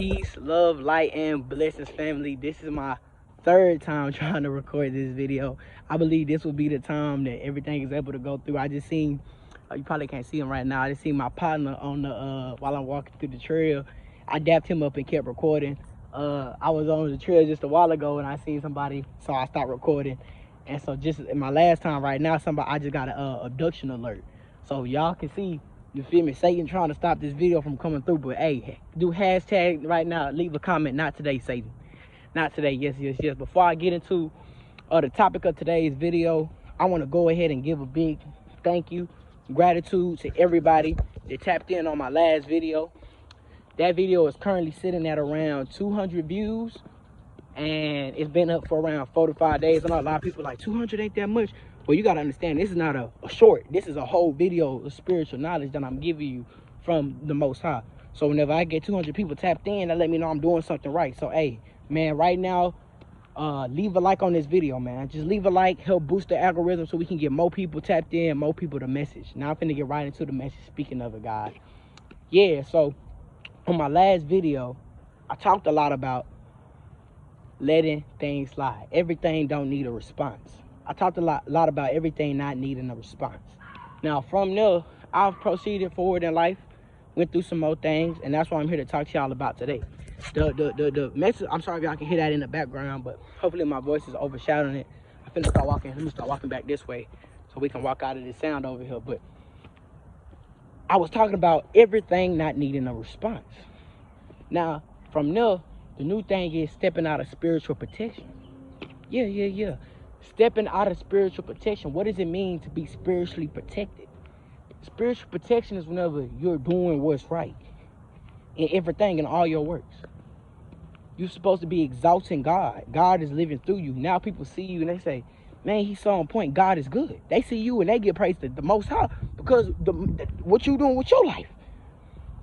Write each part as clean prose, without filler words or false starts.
Peace, love, light, and blessings, family. This is my third time trying to record this video. I believe this will be the time that everything is able to go through. I just seen, you probably can't see him right now. I just seen my partner on the while I'm walking through the trail. I dapped him up and kept recording. I was on the trail just a while ago and I seen somebody, so I stopped recording. And so just in my last time right now, I just got an abduction alert. So y'all can see, you feel me, Satan trying to stop this video from coming through. But hey, do hashtag right now, leave a comment, not today, Satan. Not today, yes, yes, yes. Before I get into the topic of today's video, I want to go ahead and give a big thank you, gratitude to everybody that tapped in on my last video. That video is currently sitting at around 200 views. And it's been up for around 4 to 5 days. I know a lot of people like 200 ain't that much. Well, you got to understand, this is not a short. This is a whole video of spiritual knowledge that I'm giving you from the Most High. So whenever I get 200 people tapped in, that let me know I'm doing something right. So, hey, man, right now, leave a like on this video, man. Just leave a like, help boost the algorithm so we can get more people tapped in, more people the message. Now I'm finna get right into the message, speaking of it, guys. Yeah, so on my last video, I talked a lot about letting things slide. Everything don't need a response. I talked a lot about everything not needing a response. Now from there, I've proceeded forward in life, went through some more things, and that's what I'm here to talk to y'all about today. The message, I'm sorry if y'all can hear that in the background, but hopefully my voice is overshadowing it. I'm finna start walking. Let me start walking back this way so we can walk out of this sound over here. But I was talking about everything not needing a response. Now from there, the new thing is stepping out of spiritual protection. Yeah. Stepping out of spiritual protection. What does it mean to be spiritually protected? Spiritual protection is whenever you're doing what's right in everything, in all your works. You're supposed to be exalting God. God is living through you. Now people see you and they say, man, he's so on point. God is good. They see you and they get praised the Most High because what you doing with your life.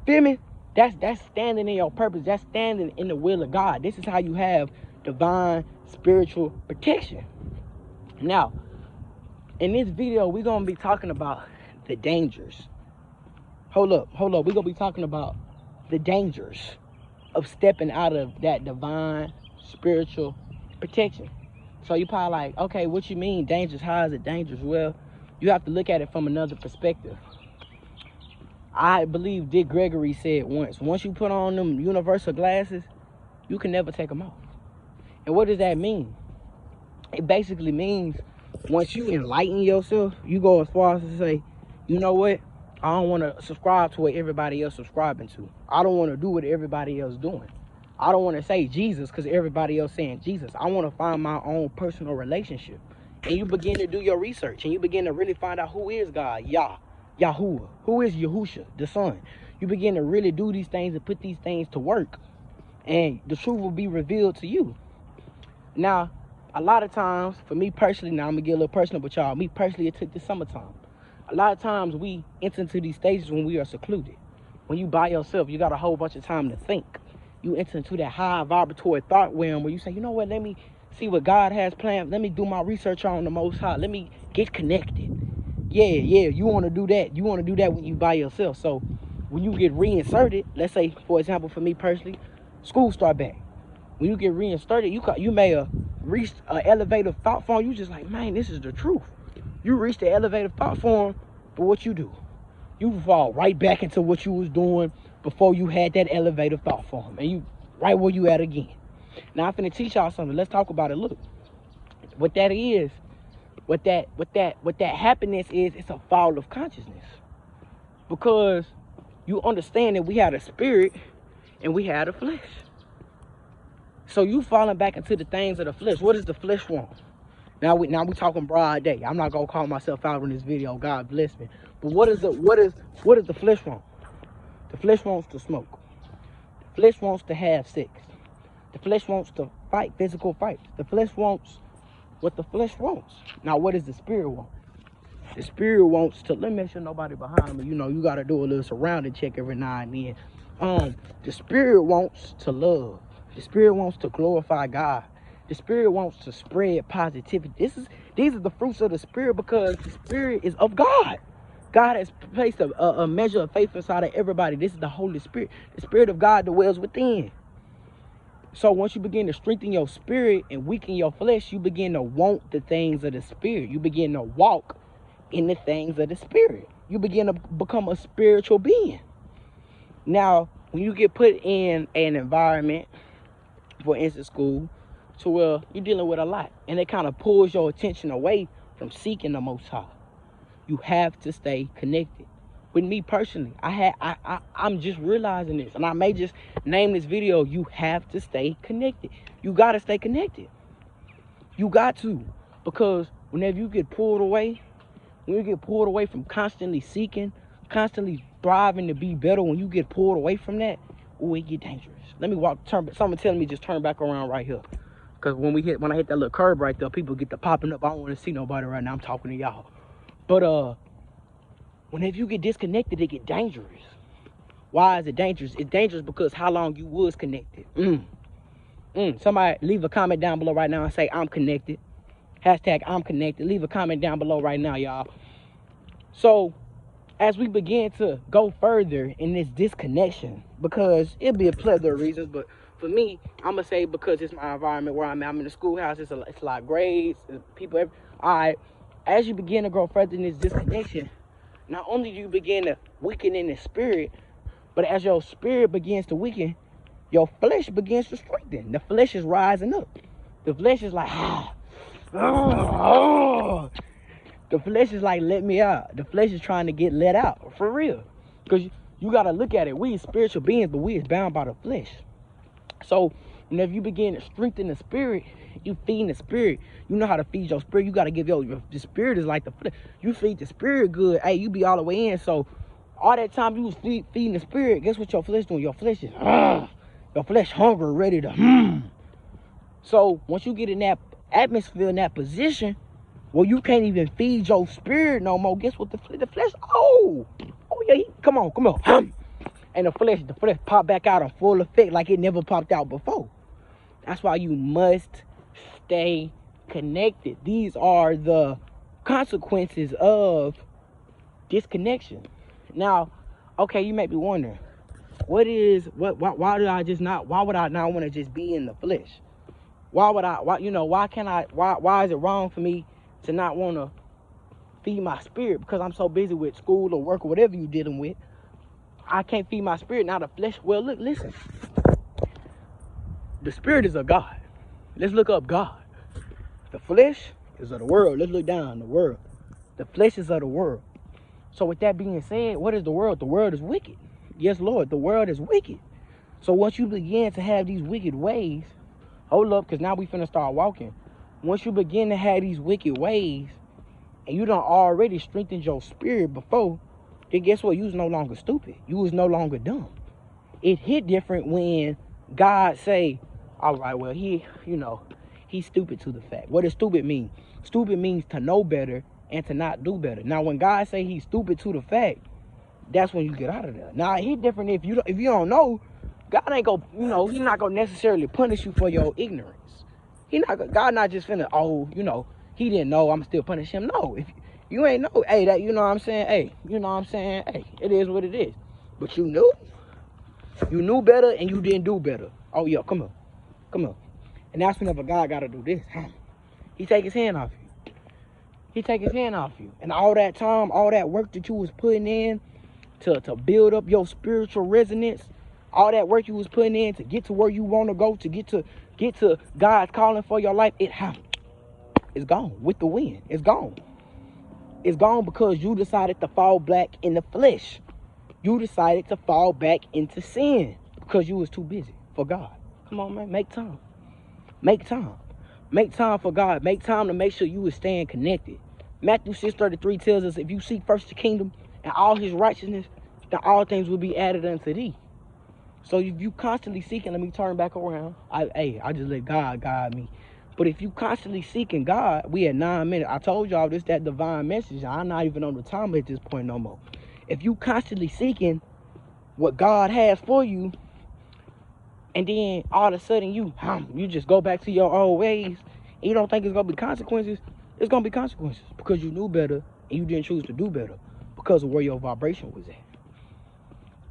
Feel me? That's standing in your purpose. That's standing in the will of God. This is how you have divine spiritual protection. Now, in this video, we're going to be talking about the dangers. Hold up. We're going to be talking about the dangers of stepping out of that divine spiritual protection. So you're probably like, okay, what you mean dangerous? How is it dangerous? Well, you have to look at it from another perspective. I believe Dick Gregory said once you put on them universal glasses, you can never take them off. And what does that mean? It basically means once you enlighten yourself, you go as far as to say, you know what? I don't want to subscribe to what everybody else subscribing to. I don't want to do what everybody else doing. I don't want to say Jesus because everybody else saying Jesus. I want to find my own personal relationship. And you begin to do your research and you begin to really find out who is God, Yahuwah, who is Yahusha, the Son. You begin to really do these things and put these things to work, and the truth will be revealed to you. Now, a lot of times, for me personally, now I'm gonna get a little personal with y'all. Me personally, it took the summertime. A lot of times we enter into these stages when we are secluded. When you by yourself, you got a whole bunch of time to think. You enter into that high vibratory thought realm where you say, you know what, let me see what God has planned. Let me do my research on the Most High. Let me get connected. Yeah, you want to do that. You want to do that when you by yourself. So when you get reinserted, let's say, for example, for me personally, school start back. When you get reinserted, you may have reached an elevated thought form. You just like, man, this is the truth. You reach the elevated thought form, but what you do? You fall right back into what you was doing before you had that elevated thought form. And you right where you at again. Now I'm finna teach y'all something. Let's talk about it. Look, what that is, what that happiness is, it's a fall of consciousness. Because you understand that we had a spirit and we had a flesh. So you falling back into the things of the flesh. What does the flesh want? Now we talking broad day. I'm not gonna call myself out in this video. God bless me. But what does the flesh want? The flesh wants to smoke. The flesh wants to have sex. The flesh wants to fight physical fights. The flesh wants what the flesh wants. Now, what does the spirit want? The spirit wants to, let me make sure nobody behind me. You know, you got to do a little surrounding check every now and then. The spirit wants to love. The spirit wants to glorify God. The spirit wants to spread positivity. These are the fruits of the spirit because the spirit is of God. God has placed a measure of faith inside of everybody. This is the Holy Spirit. The Spirit of God dwells within. So once you begin to strengthen your spirit and weaken your flesh, you begin to want the things of the spirit. You begin to walk in the things of the spirit. You begin to become a spiritual being. Now, when you get put in an environment, for instance, school, to where you're dealing with a lot, and it kind of pulls your attention away from seeking the Most High, you have to stay connected. With me personally, I'm just realizing this, and I may just name this video, you have to stay connected. You got to stay connected. You got to, because whenever you get pulled away, when you get pulled away from constantly seeking, constantly striving to be better, when you get pulled away from that, oh, it get dangerous. Let me someone telling me just turn back around right here. Because when I hit that little curb right there, people get to popping up. I don't want to see nobody right now. I'm talking to y'all. But whenever you get disconnected, it get dangerous. Why is it dangerous? It's dangerous because how long you was connected. Somebody leave a comment down below right now and say, I'm connected. Hashtag I'm connected. Leave a comment down below right now, y'all. So, as we begin to go further in this disconnection, because it'll be a plethora of reasons, but for me, I'm going to say because it's my environment where I'm at. I'm in the schoolhouse. It's a lot of grades. People, all right. As you begin to grow further in this disconnection, not only do you begin to weaken in the spirit, but as your spirit begins to weaken, your flesh begins to strengthen. The flesh is rising up. The flesh is like, The flesh is like, let me out. The flesh is trying to get let out, for real. Because you got to look at it. We are spiritual beings, but we is bound by the flesh. So whenever you begin to strengthen the spirit, you feed the spirit. You know how to feed your spirit. You got to give the spirit is like the flesh. You feed the spirit good. Hey, you be all the way in. So all that time you was feeding the spirit, guess what your flesh doing? Your flesh is, your flesh hungry, ready to, So once you get in that atmosphere, in that position, well, you can't even feed your spirit no more. Guess what? The flesh, oh yeah, come on. And the flesh pop back out in full effect like it never popped out before. That's why you must stay connected. These are the consequences of disconnection. Now, okay, you may be wondering, why would I not want to just be in the flesh? Why is it wrong for me to not want to feed my spirit because I'm so busy with school or work or whatever you're dealing with? I can't feed my spirit, now the flesh. Well, look, listen. The spirit is of God. Let's look up God. The flesh is of the world. Let's look down the world. The flesh is of the world. So with that being said, what is the world? The world is wicked. Yes, Lord, the world is wicked. So once you begin to have these wicked ways, hold up, because now we finna start walking. Once you begin to have these wicked ways, and you done already strengthened your spirit before, then guess what? You was no longer stupid. You was no longer dumb. It hit different when God say, all right, well, he's stupid to the fact. What does stupid mean? Stupid means to know better and to not do better. Now, when God say he's stupid to the fact, that's when you get out of there. Now, it hit different if you don't know. God ain't gonna, he's not gonna necessarily punish you for your ignorance. God not just finna, he didn't know, I'm still punish him. No, if you ain't know, hey, that, you know what I'm saying? Hey, Hey, it is what it is. But you knew better and you didn't do better. Oh, yeah, come on. And that's whenever God got to do this. He take his hand off you. And all that time, all that work that you was putting in to build up your spiritual resonance, all that work you was putting in to get to where you want to go, to get to God's calling for your life, it's gone with the wind. It's gone. It's gone because you decided to fall back in the flesh. You decided to fall back into sin because you was too busy for God. Come on, man. Make time. Make time for God. Make time to make sure you are staying connected. Matthew 6:33 tells us, if you seek first the kingdom and all his righteousness, then all things will be added unto thee. So if you constantly seeking, let me turn back around. I just let God guide me. But if you constantly seeking God, we at 9 minutes. I told y'all this, that divine message. I'm not even on the timer at this point no more. If you constantly seeking what God has for you, and then all of a sudden you just go back to your old ways, and you don't think it's going to be consequences, it's going to be consequences because you knew better and you didn't choose to do better because of where your vibration was at.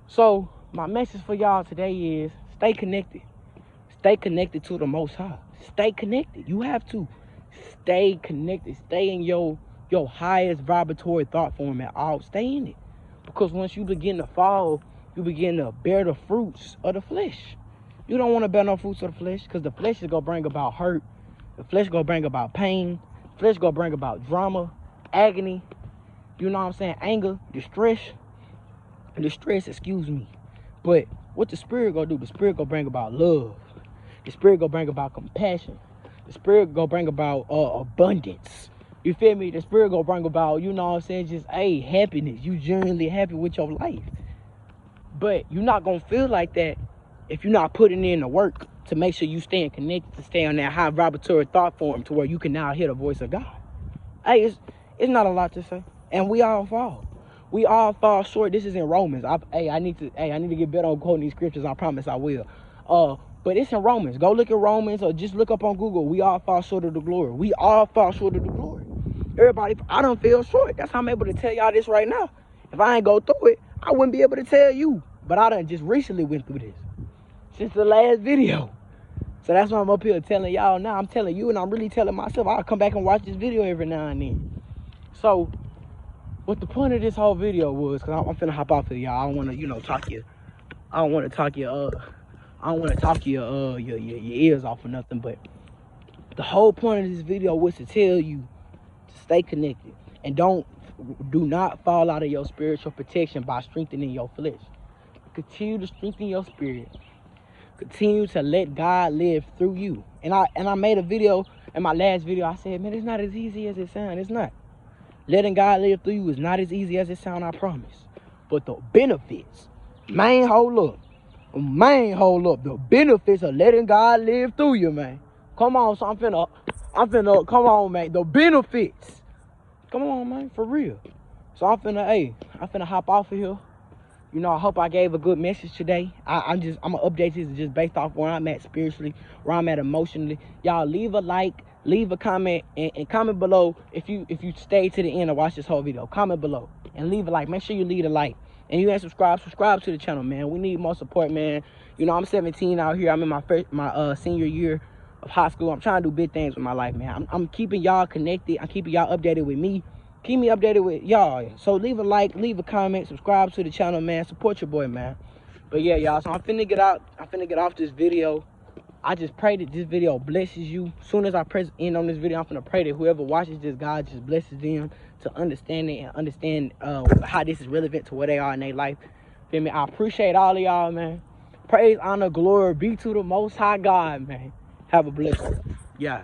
So my message for y'all today is stay connected. Stay connected to the Most High. Stay connected. You have to stay connected. Stay in your highest vibratory thought form at all. Stay in it. Because once you begin to fall, you begin to bear the fruits of the flesh. You don't want to bear no fruits of the flesh, because the flesh is going to bring about hurt. The flesh is going to bring about pain. The flesh is going to bring about drama, agony, you know what I'm saying, anger, distress, excuse me. But what the Spirit going to do? The Spirit going to bring about love. The Spirit going to bring about compassion. The Spirit going to bring about abundance. You feel me? The Spirit going to bring about, you know what I'm saying, just, happiness. You genuinely happy with your life. But you're not going to feel like that if you're not putting in the work to make sure you staying connected, to stay on that high vibratory thought form to where you can now hear the voice of God. It's not a lot to say. And we all fall. We all fall short. This is in Romans. I need to get better on quoting these scriptures. I promise I will. But it's in Romans. Go look at Romans, or just look up on Google. We all fall short of the glory. We all fall short of the glory. Everybody, I don't feel short. That's how I'm able to tell y'all this right now. If I ain't go through it, I wouldn't be able to tell you. But I done just recently went through this since the last video. So that's why I'm up here telling y'all now. I'm telling you, and I'm really telling myself. I'll come back and watch this video every now and then. So what the point of this whole video was, because I'm finna hop off of y'all. I don't want to, talk you. I don't want to talk your ears off or nothing. But the whole point of this video was to tell you to stay connected and do not fall out of your spiritual protection by strengthening your flesh. Continue to strengthen your spirit. Continue to let God live through you. And I made a video in my last video. I said, man, it's not as easy as it sounds. It's not. Letting God live through you is not as easy as it sounds, I promise. But the benefits, hold up. The benefits of letting God live through you, man. Come on, so I'm finna, come on, man. The benefits. Come on, man, for real. So I'm finna hop off of here. I hope I gave a good message today. I'm gonna update this just based off where I'm at spiritually, where I'm at emotionally. Y'all leave a like, leave a comment, and comment below if you stay to the end and watch this whole video. Comment below and leave a like. Make sure you leave a like. And you ain't subscribe to the channel, man. We need more support, man. I'm 17 out here. I'm in my senior year of high school. I'm trying to do big things with my life, man. I'm keeping y'all connected. I'm keeping y'all updated with me. Keep me updated with y'all. So leave a like, leave a comment, subscribe to the channel, man. Support your boy, man. But yeah, y'all. So I'm finna get out. I'm finna get off this video. I just pray that this video blesses you. As soon as I press end on this video, I'm finna pray that whoever watches this, God just blesses them to understand it and understand how this is relevant to where they are in their life. Feel me? I appreciate all of y'all, man. Praise, honor, glory be to the Most High God, man. Have a blessed one. Yeah.